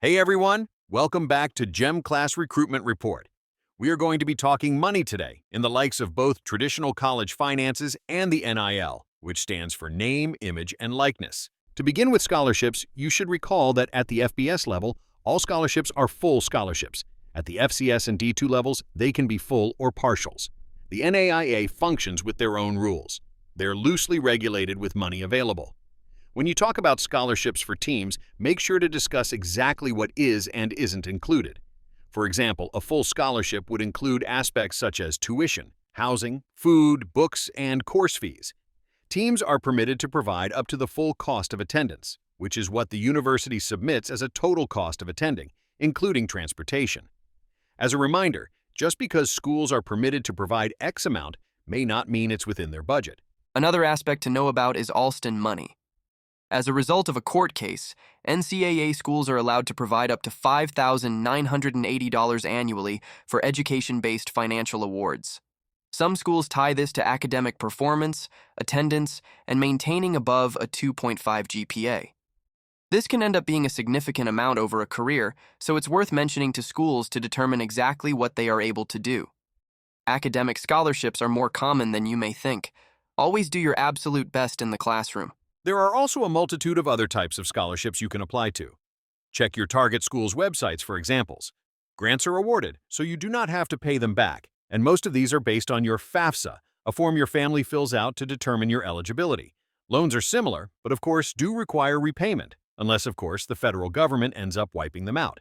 Hey everyone, welcome back to GEM Class Recruitment Report. We are going to be talking money today in the likes of both traditional college finances and the NIL, which stands for Name, Image, and Likeness. To begin with scholarships, you should recall that at the FBS level, all scholarships are full scholarships. At the FCS and D2 levels, they can be full or partials. The NAIA functions with their own rules. They're loosely regulated with money available. When you talk about scholarships for teams, make sure to discuss exactly what is and isn't included. For example, a full scholarship would include aspects such as tuition, housing, food, books, and course fees. Teams are permitted to provide up to the full cost of attendance, which is what the university submits as a total cost of attending, including transportation. As a reminder, just because schools are permitted to provide X amount may not mean it's within their budget. Another aspect to know about is Alston money. As a result of a court case, NCAA schools are allowed to provide up to $5,980 annually for education-based financial awards. Some schools tie this to academic performance, attendance, and maintaining above a 2.5 GPA. This can end up being a significant amount over a career, so it's worth mentioning to schools to determine exactly what they are able to do. Academic scholarships are more common than you may think. Always do your absolute best in the classroom. There are also a multitude of other types of scholarships you can apply to. Check your target school's websites for examples. Grants are awarded, so you do not have to pay them back, and most of these are based on your FAFSA, a form your family fills out to determine your eligibility. Loans are similar, but of course do require repayment, unless of course the federal government ends up wiping them out.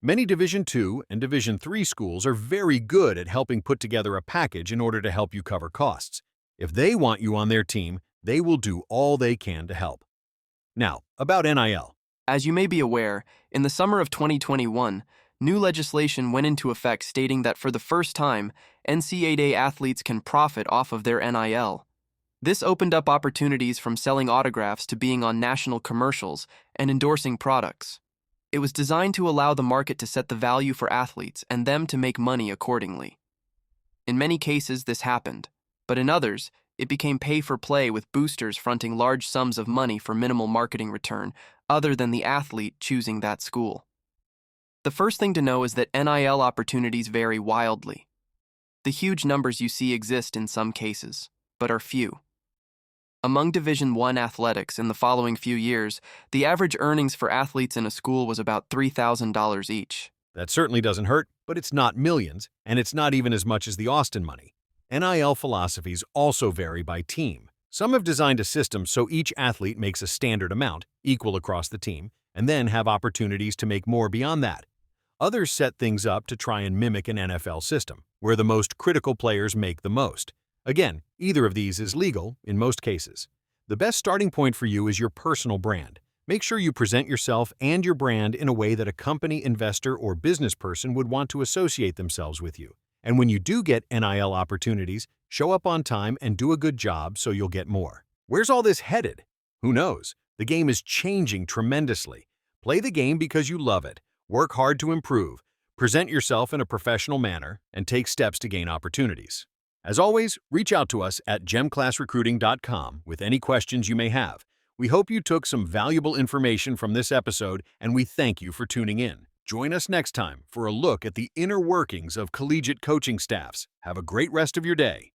Many Division II and Division III schools are very good at helping put together a package in order to help you cover costs. If they want you on their team, they will do all they can to help. Now, about NIL. As you may be aware, in the summer of 2021, new legislation went into effect stating that for the first time, NCAA athletes can profit off of their NIL. This opened up opportunities from selling autographs to being on national commercials and endorsing products. It was designed to allow the market to set the value for athletes and them to make money accordingly. In many cases, this happened, but in others, it became pay-for-play with boosters fronting large sums of money for minimal marketing return, other than the athlete choosing that school. The first thing to know is that NIL opportunities vary wildly. The huge numbers you see exist in some cases, but are few. Among Division I athletics in the following few years, the average earnings for athletes in a school was about $3,000 each. That certainly doesn't hurt, but it's not millions, and it's not even as much as the Austin money. NIL philosophies also vary by team. Some have designed a system so each athlete makes a standard amount, equal across the team, and then have opportunities to make more beyond that. Others set things up to try and mimic an NFL system, where the most critical players make the most. Again, either of these is legal in most cases. The best starting point for you is your personal brand. Make sure you present yourself and your brand in a way that a company, investor, or business person would want to associate themselves with you. And when you do get NIL opportunities, show up on time and do a good job so you'll get more. Where's all this headed? Who knows? The game is changing tremendously. Play the game because you love it. Work hard to improve. Present yourself in a professional manner and take steps to gain opportunities. As always, reach out to us at gemclassrecruiting.com with any questions you may have. We hope you took some valuable information from this episode, and we thank you for tuning in. Join us next time for a look at the inner workings of collegiate coaching staffs. Have a great rest of your day.